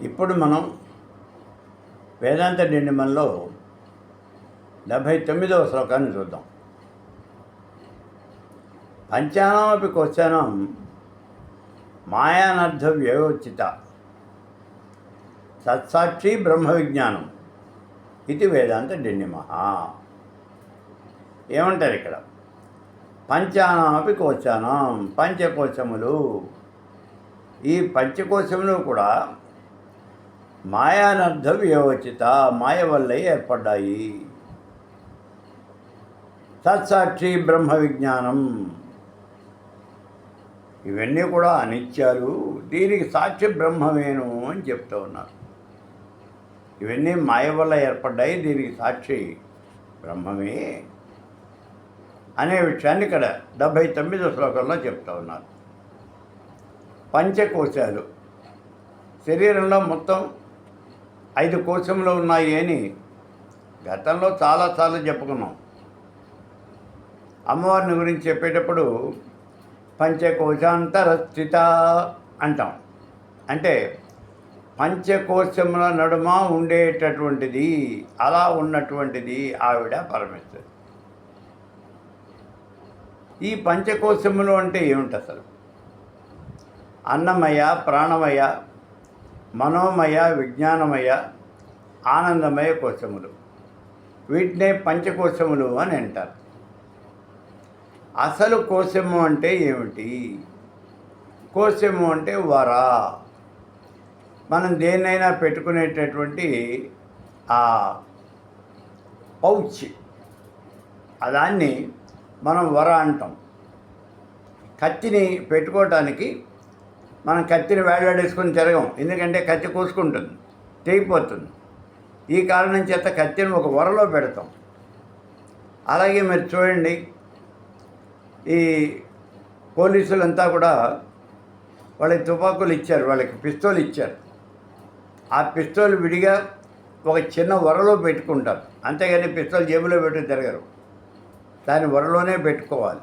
ఇప్పుడు మనం వేదాంత డిండిమల్లో 79వ శ్లోకాన్ని చూద్దాం. పంచానామపి క్వశ్చనం మాయానర్థ వ్యవోచిత సత్సాక్షి బ్రహ్మ విజ్ఞానం ఇది వేదాంత డిండిమ. ఏమంటారు ఇక్కడ? పంచానామపి కోశానం, పంచకోశములు. ఈ పంచకోశములు కూడా మాయానర్థ వ్యవోచిత, మాయ వల్లే ఏర్పడ్డాయి. సత్సాక్షి బ్రహ్మ విజ్ఞానం, ఇవన్నీ కూడా అనిత్యాలు, దీనికి సాక్షి బ్రహ్మమేను అని చెప్తూ ఉన్నారు. ఇవన్నీ మాయ వల్ల ఏర్పడ్డాయి, దీనికి సాక్షి బ్రహ్మమే అనే విషయాన్ని ఇక్కడ 79వ శ్లోకంలో చెప్తూ ఉన్నారు. పంచకోశాలు, శరీరంలో మొత్తం 5 కోశములు ఉన్నాయి అని గతంలో చాలాసార్లు చెప్పుకున్నాం. అమ్మవారిని గురించి చెప్పేటప్పుడు పంచకోశాంతరస్థిత అంటాం. అంటే పంచకోశముల నడుమ ఉండేటటువంటిది, అలా ఉన్నటువంటిది ఆవిడ పరమేశ్వరి. ఈ పంచకోశములు అంటే ఏమిటి అసలు? అన్నమయ, ప్రాణమయ, మనోమయ, విజ్ఞానమయ, ఆనందమయ కోశములు, వీటినే పంచకోశములు అని అంటారు. అసలు కోశము అంటే ఏమిటి? కోశము అంటే వర. మనం దేన్నైనా పెట్టుకునేటటువంటి ఆ పౌచ్, దాన్ని మనం వర అంటాం. కత్తిని పెట్టుకోవటానికి మనం కత్తిని వేలాడేసుకొని తిరగం, ఎందుకంటే కత్తి కోసుకుంటుంది, తెగిపోతుంది. ఈ కారణం చేత కత్తిని ఒక వరలో పెడతాం. అలాగే మీరు చూడండి, ఈ పోలీసులంతా కూడా వాళ్ళకి తుపాకులు ఇచ్చారు, వాళ్ళకి పిస్తోల్ ఇచ్చారు. ఆ పిస్తోల్ విడిగా ఒక చిన్న వరలో పెట్టుకుంటారు, అంతేగాని పిస్తోల్ జేబులో పెట్టుకు తిరగరు. దాన్ని వరలోనే పెట్టుకోవాలి.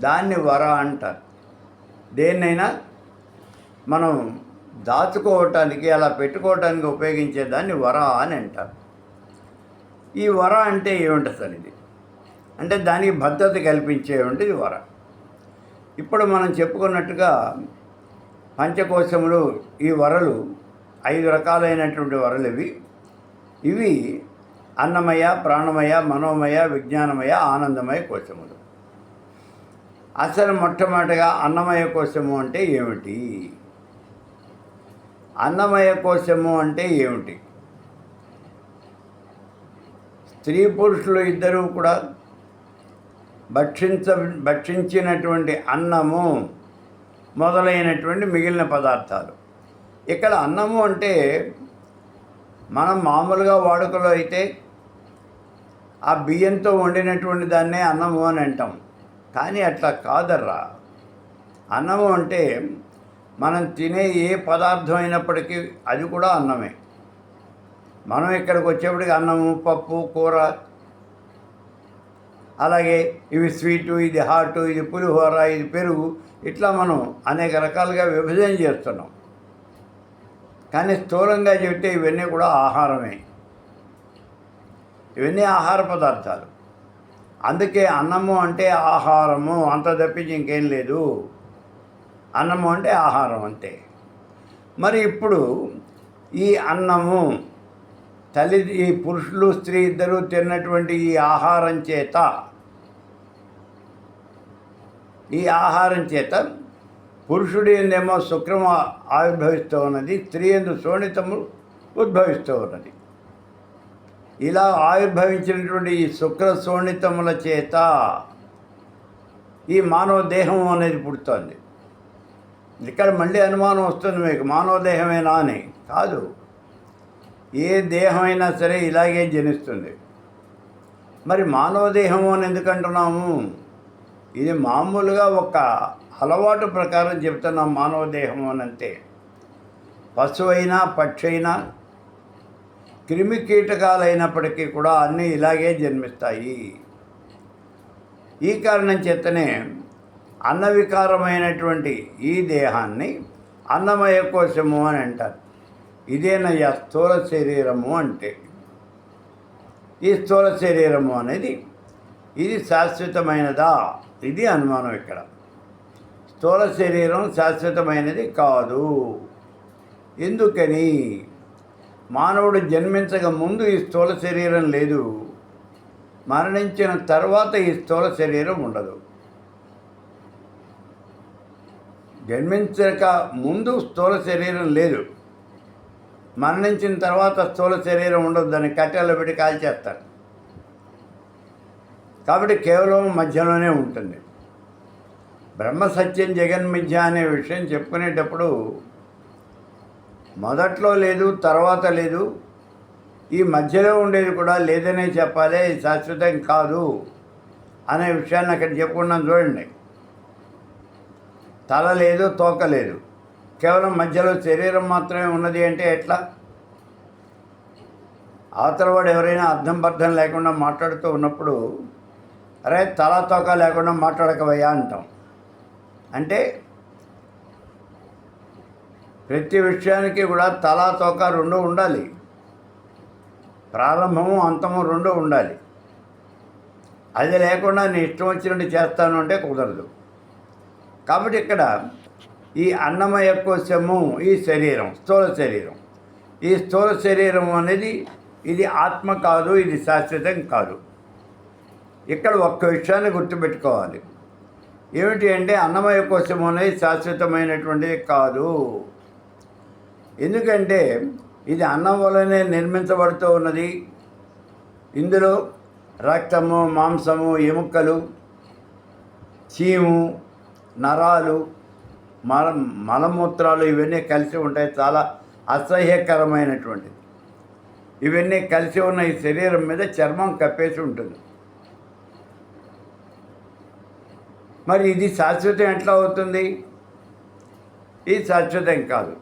దాన్ని వర అంటారు. దేన్నైనా మనం దాచుకోవటానికి, అలా పెట్టుకోవటానికి ఉపయోగించే దాన్ని వర అని అంటారు. ఈ వర అంటే ఏమిటి అసలు? ఇది అంటే దానికి భద్రత కల్పించేటువంటిది వర. ఇప్పుడు మనం చెప్పుకున్నట్టుగా పంచకోశములు, ఈ వరలు 5 రకాలైనటువంటి వరలు ఇవి అన్నమయ, ప్రాణమయ, మనోమయ, విజ్ఞానమయ, ఆనందమయ కోశములు. అసలు మొట్టమొదటిగా అన్నమయ కోశము అంటే ఏమిటి? అన్నమయ కోశము అంటే ఏమిటి? స్త్రీ పురుషులు ఇద్దరూ కూడా భక్షించినటువంటి అన్నము మొదలైనటువంటి మిగిలిన పదార్థాలు. ఇక్కడ అన్నము అంటే మనం మామూలుగా వాడుకలో అయితే ఆ బియ్యంతో వండినటువంటి దాన్నే అన్నము అని అంటాం. కానీ అట్లా కాదర్రా. అన్నము అంటే మనం తినే ఏ పదార్థం అయినప్పటికీ అది కూడా అన్నమే. మనం ఇక్కడికి వచ్చేప్పటికి అన్నము, పప్పు, కూర, అలాగే ఇవి స్వీటు, ఇది హాటు, ఇది పులిహోర, ఇది పెరుగు, ఇట్లా మనం అనేక రకాలుగా విభజన చేస్తున్నాం. కానీ స్థూలంగా చెప్తే ఇవన్నీ కూడా ఆహారమే. ఇవన్నీ ఆహార పదార్థాలు. అందుకే అన్నము అంటే ఆహారము, అంత తప్పించి ఇంకేం లేదు. అన్నము అంటే ఆహారం అంతే. మరి ఇప్పుడు ఈ అన్నము ఈ పురుషులు స్త్రీ ఇద్దరూ తిన్నటువంటి ఈ ఆహారం చేత పురుషుడి ఎందేమో శుక్రము ఆవిర్భవిస్తూ ఉన్నది, స్త్రీ ఎందు శోణితము ఉద్భవిస్తూ ఉన్నది. ఇలా ఆవిర్భవించినటువంటి ఈ శుక్ర శోణితముల చేత ఈ మానవ దేహం అనేది పుడుతోంది. ఇక్కడ మళ్ళీ అనుమానం వస్తుంది మీకు, మానవ దేహమేనా అని. కాదు, ఏ దేహమైనా సరే ఇలాగే జనిస్తుంది. మరి మానవ దేహము అని ఎందుకంటున్నాము? ఇది మామూలుగా ఒక అలవాటు ప్రకారం చెప్తున్నాం మానవ దేహము అని అంతే. పశువు అయినా, పక్షి అయినా, క్రిమి కీటకాలైనప్పటికీ కూడా అన్నీ ఇలాగే జన్మిస్తాయి. ఈ కారణం చేతనే అన్నవికారమైనటువంటి ఈ దేహాన్ని అన్నమయ కోశము అని అంటారు. ఇదేనయ్యా స్థూల శరీరము అంటే. ఈ స్థూల శరీరము అనేది ఇది శాశ్వతమైనదా? ఇది అనుమానం ఇక్కడ. స్థూల శరీరం శాశ్వతమైనది కాదు. ఎందుకని? మానవుడు జన్మించక ముందు ఈ స్థూల శరీరం లేదు, మరణించిన తర్వాత ఈ స్థూల శరీరం ఉండదు. జన్మించక ముందు స్థూల శరీరం లేదు, మరణించిన తర్వాత స్థూల శరీరం ఉండదు. దాన్ని కట్టెల్లో పెట్టి కాల్చేస్తారు. కాబట్టి కేవలం మధ్యలోనే ఉంటుంది. బ్రహ్మ సత్యం జగన్మిథ్య అనే విషయం చెప్పుకునేటప్పుడు మొదట్లో లేదు, తర్వాత లేదు, ఈ మధ్యలో ఉండేది కూడా లేదనే చెప్పాలి, శాశ్వతం కాదు అనే విషయాన్ని అక్కడ చెప్పుకున్నాం. చూడండి, తల లేదు, తోక లేదు, కేవలం మధ్యలో శరీరం మాత్రమే ఉన్నది అంటే ఎట్లా? అవతల వాడు ఎవరైనా అర్థం పర్థం లేకుండా మాట్లాడుతూ ఉన్నప్పుడు అరే తల తోక లేకుండా మాట్లాడకవయ్యా అంటాం. అంటే ప్రతి విషయానికి కూడా తల తోక రెండు ఉండాలి, ప్రారంభము అంతము రెండు ఉండాలి. అది లేకుండా నేను ఇష్టం వచ్చినట్టు చేస్తాను అంటే కుదరదు. కాబట్టి ఇక్కడ ఈ అన్నమయ కోశము, ఈ శరీరం స్థూల శరీరం, ఈ స్థూల శరీరం అనేది ఇది ఆత్మ కాదు, ఇది శాశ్వతం కాదు. ఇక్కడ ఒక్క విషయాన్ని గుర్తుపెట్టుకోవాలి. ఏమిటి అంటే అన్నమయ కోశము అనేది శాశ్వతమైనటువంటిది కాదు. ఎందుకంటే ఇది అన్నం వల్లనే నిర్మించబడుతూ ఉన్నది. ఇందులో రక్తము, మాంసము, ఎముకలు, చీము, నరాలు, మలమూత్రాలు ఇవన్నీ కలిసి ఉంటాయి. చాలా అసహ్యకరమైనటువంటిది. ఇవన్నీ కలిసి ఉన్న ఈ శరీరం మీద చర్మం కప్పేసి ఉంటుంది. మరి ఇది శాశ్వతం ఎట్లా అవుతుంది? ఇది శాశ్వతం కాదు.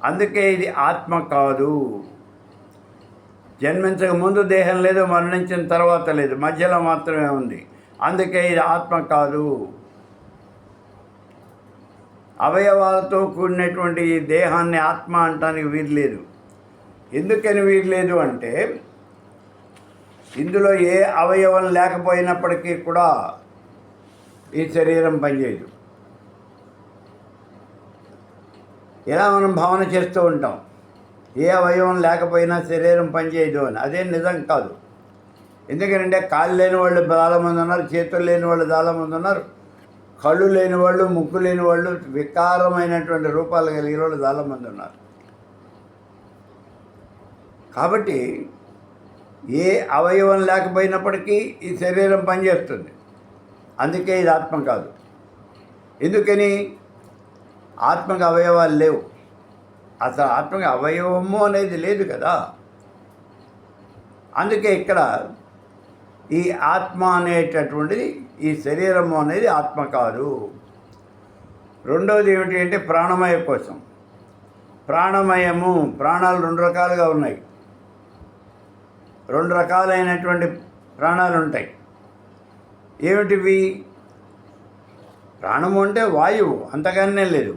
అందుకే ఇది ఆత్మ కాదు. జన్మించక ముందు దేహం లేదు, మరణించిన తర్వాత లేదు, మధ్యలో మాత్రమే ఉంది. అందుకే ఇది ఆత్మ కాదు. అవయవాలతో కూడినటువంటి ఈ దేహాన్ని ఆత్మ అనటానికి వీల్లేదు. ఎందుకని వీల్లేదు అంటే ఇందులో ఏ అవయవం లేకపోయినప్పటికీ కూడా ఈ శరీరం పనిచేయదు. ఇలా మనం భావన చేస్తూ ఉంటాం, ఏ అవయవం లేకపోయినా శరీరం పనిచేయదు అని. అదేం నిజం కాదు. ఎందుకంటే కాళ్ళు లేని వాళ్ళు చాలామంది ఉన్నారు, చేతులు లేని వాళ్ళు చాలామంది ఉన్నారు, కళ్ళు లేని వాళ్ళు, ముక్కు లేని వాళ్ళు, వికారమైనటువంటి రూపాలు కలిగిన వాళ్ళు చాలామంది ఉన్నారు. కాబట్టి ఏ అవయవం లేకపోయినప్పటికీ ఈ శరీరం పనిచేస్తుంది. అందుకే ఇది ఆత్మ కాదు. ఎందుకని? ఆత్మకు అవయవాలు లేవు. అసలు ఆత్మకి అవయవము అనేది లేదు కదా. అందుకే ఇక్కడ ఈ ఆత్మ అనేటటువంటిది, ఈ శరీరము అనేది ఆత్మ కాదు. రెండవది ఏమిటి అంటే ప్రాణమయ కోసం. ప్రాణమయము, ప్రాణాలు రెండు రకాలుగా ఉన్నాయి. రెండు రకాలైనటువంటి ప్రాణాలు ఉంటాయి. ఏమిటివి? ప్రాణము అంటే వాయువు, అంతగానే లేదు.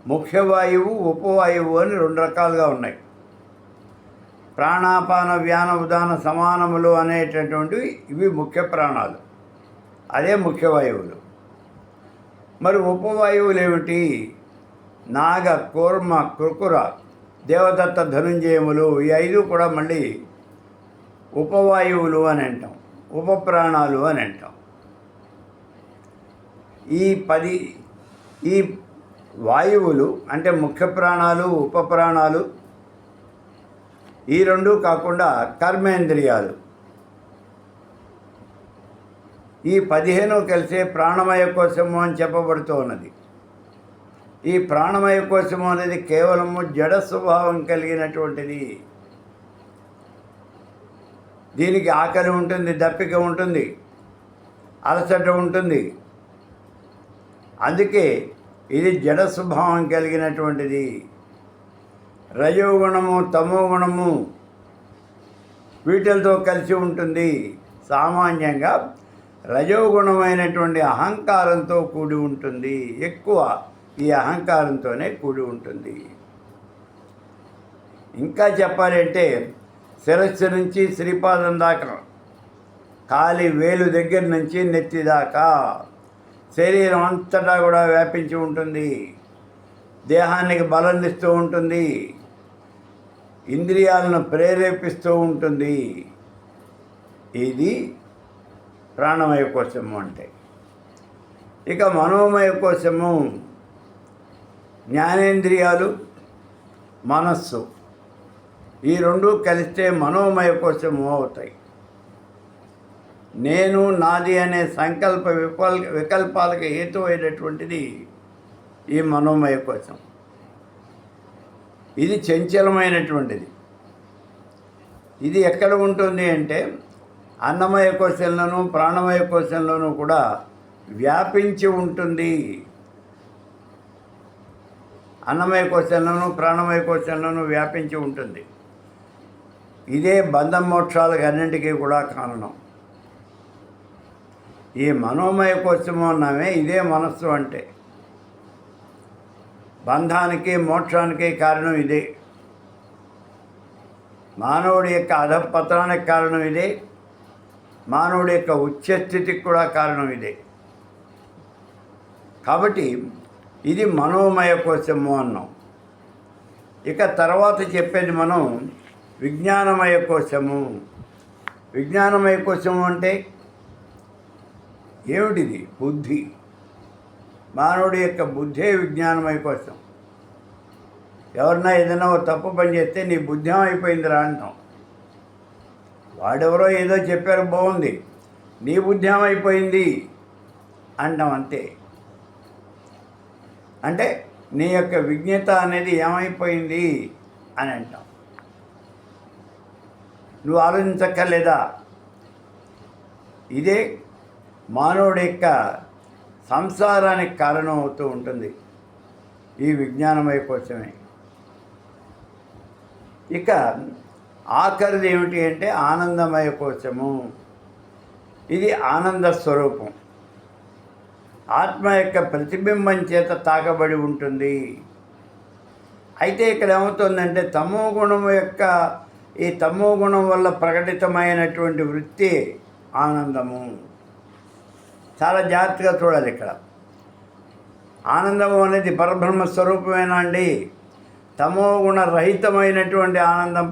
ముఖ్య వాయువు, ఉపవాయువు అని రెండు రకాలుగా ఉన్నాయి. ప్రాణాపాన వ్యాన ఉదాన సమానములు అనేటటువంటివి ఇవి ముఖ్య ప్రాణాలు, అదే ముఖ్య వాయువులు. మరి ఉపవాయువులు ఏమిటి? నాగ, కూర్మ, కృకుర, దేవదత్త, ధనుంజయములు, ఈ ఐదు కూడా మళ్ళీ ఉపవాయువులు అని అంటాం, ఉపప్రాణాలు అని అంటాం. ఈ వాయువులు అంటే ముఖ్య ప్రాణాలు, ఉపప్రాణాలు, ఈ రెండు కాకుండా కర్మేంద్రియాలు, ఈ 15 కలిసే ప్రాణమయ కోశము అని చెప్పబడుతూ ఉన్నది. ఈ ప్రాణమయ కోశము అనేది కేవలము జడ స్వభావం కలిగినటువంటిది. దీనికి ఆకలి ఉంటుంది, దప్పిక ఉంటుంది, అలసట ఉంటుంది. అందుకే ఇది జడ స్వభావం కలిగినటువంటిది. రజోగుణము, తమో గుణము వీటితో కలిసి ఉంటుంది. సామాన్యంగా రజోగుణమైనటువంటి అహంకారంతో కూడి ఉంటుంది. ఎక్కువ ఈ అహంకారంతోనే కూడి ఉంటుంది. ఇంకా చెప్పాలి అంటే శిరస్సు నుంచి శ్రీపాదం దాకా, కాలి వేలు దగ్గర నుంచి నెత్తి దాకా శరీరం అంతటా కూడా వ్యాపించి ఉంటుంది. దేహానికి బలాన్నిస్తూ ఉంటుంది, ఇంద్రియాలను ప్రేరేపిస్తూ ఉంటుంది. ఇది ప్రాణమయ కోశము అంటే. ఇక మనోమయ కోశము జ్ఞానేంద్రియాలు, మనస్సు, ఈ రెండు కలిస్తే మనోమయ కోశము అవుతాయి. నేను నాది అనే సంకల్ప వికల్పాలకు హేతు అయినటువంటిది ఈ మనోమయ కోశం. ఇది చంచలమైనటువంటిది. ఇది ఎక్కడ ఉంటుంది అంటే అన్నమయ కోశంలోనూ ప్రాణమయ కోశంలోనూ కూడా వ్యాపించి ఉంటుంది. అన్నమయ కోశంలోనూ ప్రాణమయ కోశంలోనూ వ్యాపించి ఉంటుంది. ఇదే బంధం మోక్షాలకు అన్నింటికీ కూడా కారణం. ఈ మనోమయ కోశము అన్నామే ఇదే మనస్సు అంటే. బంధానికి మోక్షానికి కారణం ఇదే. మానవుడి యొక్క అధపతనానికి కారణం ఇదే. మానవుడి యొక్క ఉచ్ఛస్థితికి కూడా కారణం ఇదే. కాబట్టి ఇది మనోమయ కోశము అన్నాం. ఇక తర్వాత చెప్పేది మనం విజ్ఞానమయ కోశము. విజ్ఞానమయ కోశము అంటే ఏమిటిది? బుద్ధి. మానవుడి యొక్క బుద్ధే విజ్ఞానమయ కోశం. ఎవరన్నా ఏదైనా ఒక తప్పు పని చేస్తే నీ బుద్ధి ఏమైపోయిందిరా అంటాం. వాడెవరో ఏదో చెప్పారు బాగుంది, నీ బుద్ధి ఏమైపోయింది అంటాం అంతే. అంటే నీ యొక్క విజ్ఞత అనేది ఏమైపోయింది అని అంటాం. నువ్వు ఆలోచించక్కర్లేదా? ఇదే మానవుడి యొక్క సంసారానికి కారణం అవుతూ ఉంటుంది ఈ విజ్ఞానమయ కోసమే. ఇక ఆఖరిది ఏమిటి అంటే ఆనందమయ కోశము. ఇది ఆనంద స్వరూపం. ఆత్మ యొక్క ప్రతిబింబం చేత తాకబడి ఉంటుంది. అయితే ఇక్కడ ఏమవుతుందంటే తమో గుణము యొక్క ఈ తమో గుణం వల్ల ప్రకటితమైనటువంటి వృత్తి ఆనందము. చాలా జాగ్రత్తగా చూడాలి. ఇక్కడ ఆనందము అనేది పరబ్రహ్మ స్వరూపమేనా అండి? తమో గుణ రహితమైనటువంటి ఆనందం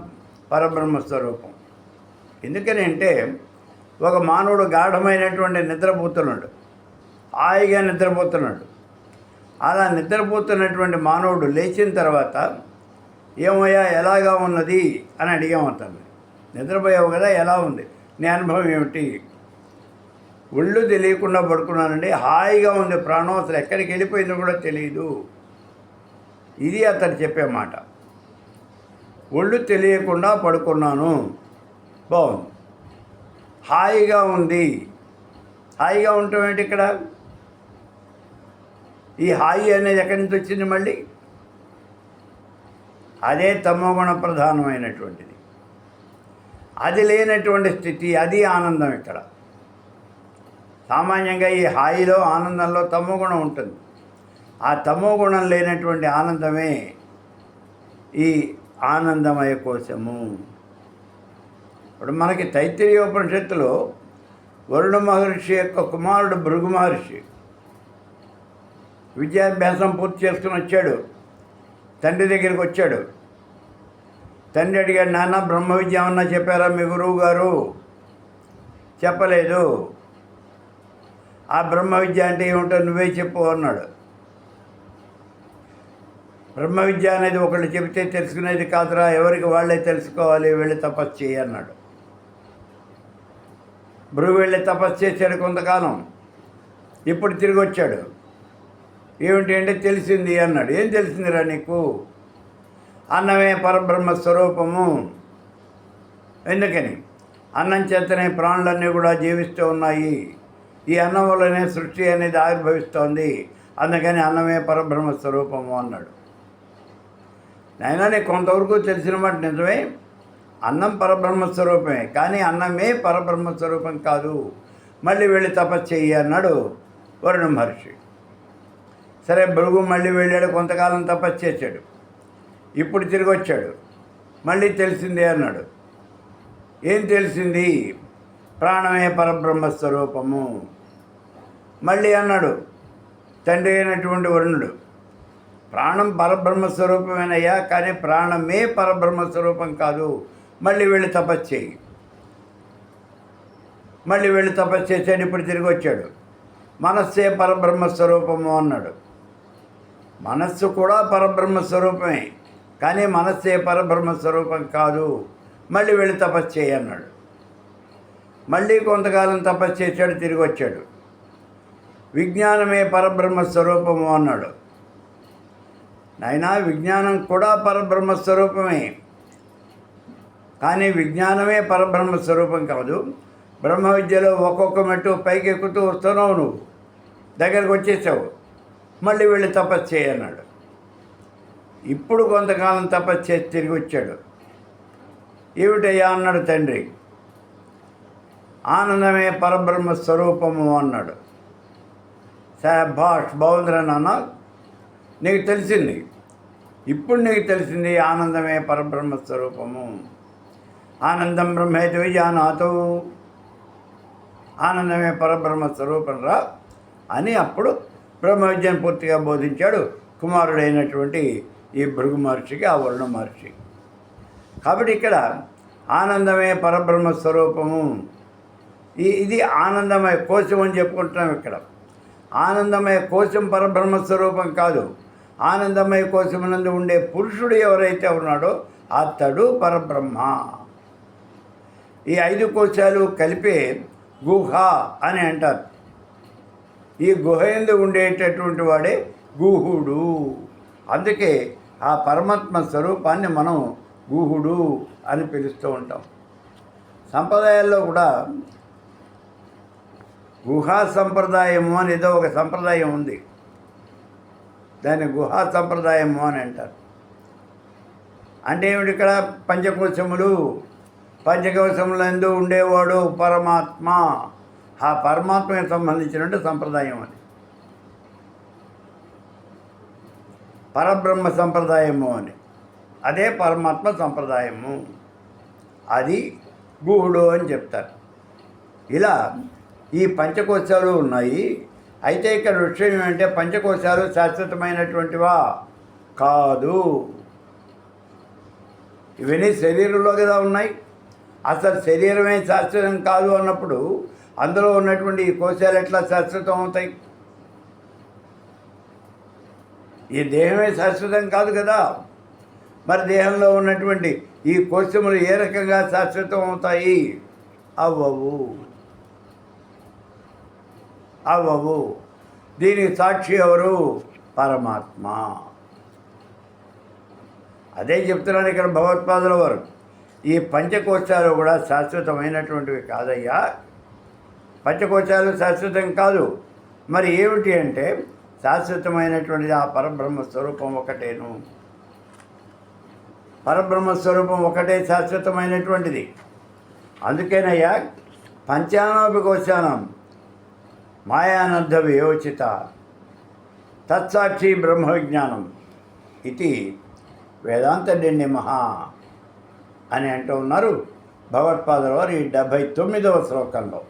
పరబ్రహ్మ స్వరూపం. ఎందుకని అంటే ఒక మానవుడు గాఢమైనటువంటి నిద్రపోతున్నాడు, హాయిగా నిద్రపోతున్నాడు. అలా నిద్రపోతున్నటువంటి మానవుడు లేచిన తర్వాత ఏమయ్యా ఎలాగా ఉన్నది అని అడిగామవుతాను. నిద్రపోయావు కదా, ఎలా ఉంది, నీ అనుభవం ఏమిటి? ఒళ్ళు తెలియకుండా పడుకున్నానండి, హాయిగా ఉంది, ప్రాణం అసలు ఎక్కడికి వెళ్ళిపోయిందో కూడా తెలియదు. ఇది అతను చెప్పే మాట. ఒళ్ళు తెలియకుండా పడుకున్నాను, బాగుంది, హాయిగా ఉంది. హాయిగా ఉండటం ఏంటి ఇక్కడ? ఈ హాయి అనేది ఎక్కడి నుంచి వచ్చింది మళ్ళీ? అదే తమోగుణ ప్రధానమైనటువంటిది. అది లేనటువంటి స్థితి, అది ఆనందం. ఇక్కడ సామాన్యంగా ఈ హాయిలో ఆనందంలో తమోగుణం ఉంటుంది. ఆ తమోగుణం లేనటువంటి ఆనందమే ఈ ఆనందమయ కోశము. ఇప్పుడు మనకి తైత్తిరీయోపనిషత్తులో వరుణ మహర్షి యొక్క కుమారుడు భృగు మహర్షి విద్యాభ్యాసం పూర్తి చేసుకుని వచ్చాడు. తండ్రి దగ్గరికి వచ్చాడు. తండ్రి అడిగాడు, నాన్న బ్రహ్మ విద్య ఏమన్నా చెప్పారా మీ గురువు గారు? చెప్పలేదు. ఆ బ్రహ్మ విద్య అంటే ఏమిటో నువ్వే చెప్పు అన్నాడు. బ్రహ్మ విద్య అనేది ఒకళ్ళు చెబితే తెలుసుకునేది కాదురా, ఎవరికి వాళ్ళే తెలుసుకోవాలి, వెళ్ళి తపస్సు చేయి అన్నాడు. భృగు వెళ్ళి తపస్సు చేశాడు కొంతకాలం. ఇప్పుడు తిరిగి వచ్చాడు. ఏమిటి అంటే తెలిసింది అన్నాడు. ఏం తెలిసిందిరా నీకు? అన్నమే పరబ్రహ్మ స్వరూపము. ఎందుకని? అన్నం చేతనే ప్రాణులన్నీ కూడా జీవిస్తూ ఉన్నాయి. ఈ అన్నం వల్లనే సృష్టి అనేది ఆవిర్భవిస్తోంది. అందుకని అన్నమే పరబ్రహ్మ స్వరూపము అన్నాడు. నాయనా నీకు కొంతవరకు తెలిసిన మాట నిజమే, అన్నం పరబ్రహ్మ స్వరూపమే, కానీ అన్నమే పరబ్రహ్మ స్వరూపం కాదు, మళ్ళీ వెళ్ళి తపస్సు చెయ్యి అన్నాడు వరుణ మహర్షి. సరే భృగు మళ్ళీ వెళ్ళాడు, కొంతకాలం తపస్సు చేశాడు. ఇప్పుడు తిరిగి వచ్చాడు. మళ్ళీ తెలిసిందే అన్నాడు. ఏం తెలిసింది? ప్రాణమే పరబ్రహ్మస్వరూపము. మళ్ళీ అన్నాడు తండ్రి అయినటువంటి వరుణుడు, ప్రాణం పరబ్రహ్మస్వరూపమేనయ్యా, కానీ ప్రాణమే పరబ్రహ్మస్వరూపం కాదు. మళ్ళీ వెళ్ళి తపస్సు చేయి. మళ్ళీ వెళ్ళి తపస్సు చేశాడు. ఇప్పుడు తిరిగి వచ్చాడు. మనస్సే పరబ్రహ్మస్వరూపము అన్నాడు. మనస్సు కూడా పరబ్రహ్మస్వరూపమే, కానీ మనస్సే పరబ్రహ్మస్వరూపం కాదు. మళ్ళీ వెళ్ళి తపస్సు చేయి అన్నాడు. మళ్ళీ కొంతకాలం తపస్సు చేశాడు. తిరిగి వచ్చాడు. విజ్ఞానమే పరబ్రహ్మస్వరూపము అన్నాడు. నాయనా, విజ్ఞానం కూడా పరబ్రహ్మస్వరూపమే, కానీ విజ్ఞానమే పరబ్రహ్మస్వరూపం కాదు. బ్రహ్మ విద్యలో ఒక్కొక్క మెట్టు పైకి ఎక్కుతూ వస్తున్నావు, నువ్వు దగ్గరకు వచ్చేసావు. మళ్ళీ వెళ్ళి తపస్సు చేయన్నాడు. ఇప్పుడు కొంతకాలం తపస్సు చేసి తిరిగి వచ్చాడు. ఏమిటయ్యా అన్నాడు తండ్రి. ఆనందమే పరబ్రహ్మ స్వరూపము అన్నాడు. శాబాష్, బాగుందిరా నాన్న, నీకు తెలిసింది. ఇప్పుడు నీకు తెలిసింది ఆనందమే పరబ్రహ్మ స్వరూపము. ఆనందం బ్రహ్మేతి విజానాతు, ఆనందమే పరబ్రహ్మ స్వరూపం రా అని అప్పుడు బ్రహ్మ విద్యను పూర్తిగా బోధించాడు కుమారుడైనటువంటి ఈ భృగు మహర్షికి, ఆ వరుణ మహర్షి. కాబట్టి ఇక్కడ ఆనందమే పరబ్రహ్మ స్వరూపము. ఇది ఆనందమయ కోశం అని చెప్పుకుంటున్నాం. ఇక్కడ ఆనందమయ కోశం పరబ్రహ్మ స్వరూపం కాదు. ఆనందమయ కోశమునందు ఉండే పురుషుడు ఎవరైతే ఉన్నాడో అతడు పరబ్రహ్మ. ఈ 5 కోశాలు కలిపే గుహ అని అంటారు. ఈ గుహ యందు ఉండేటటువంటి వాడే గుహుడు. అందుకే ఆ పరమాత్మ స్వరూపాన్ని మనం గుహుడు అని పిలుస్తూ ఉంటాం. సంప్రదాయాల్లో కూడా గుహా సంప్రదాయము అని ఏదో ఒక సంప్రదాయం ఉంది. దాన్ని గుహా సంప్రదాయము అని అంటారు. అంటే ఏమిటి? ఇక్కడ పంచకోశములందు ఉండేవాడు పరమాత్మ. ఆ పరమాత్మకి సంబంధించినటువంటి సంప్రదాయం అది. పరబ్రహ్మ సంప్రదాయము అని, అదే పరమాత్మ సంప్రదాయము, అది గుహుడు అని చెప్తారు. ఇలా ఈ పంచకోశాలు ఉన్నాయి. అయితే ఇక్కడ విషయం ఏమంటే పంచకోశాలు శాశ్వతమైనటువంటివా? కాదు. ఇవన్నీ శరీరంలో కదా ఉన్నాయి. అసలు శరీరమే శాశ్వతం కాదు అన్నప్పుడు అందులో ఉన్నటువంటి ఈ కోశాలు ఎట్లా శాశ్వతం అవుతాయి? ఈ దేహమే శాశ్వతం కాదు కదా. మరి దేహంలో ఉన్నటువంటి ఈ కోశములు ఏ రకంగా శాశ్వతం అవుతాయి? అవ్వవు. దీనికి సాక్షి ఎవరు? పరమాత్మ. అదే చెప్తున్నాను ఇక్కడ భగవత్పాదుల వారు. ఈ పంచకోశాలు కూడా శాశ్వతమైనటువంటివి కాదయ్యా. పంచకోశాలు శాశ్వతం కాదు. మరి ఏమిటి అంటే శాశ్వతమైనటువంటిది ఆ పరబ్రహ్మ స్వరూపం ఒకటేను. పరబ్రహ్మ స్వరూపం ఒకటే శాశ్వతమైనటువంటిది. అందుకేనయ్యా పంచానోపికోశానం మాయానర్థ వియోచిత తత్సాక్షి బ్రహ్మ విజ్ఞానం ఇది వేదాంత నిర్ణిమః అని అంటూ ఉన్నారు భగవత్పాదుల వారు ఈ 79వ శ్లోకంలో.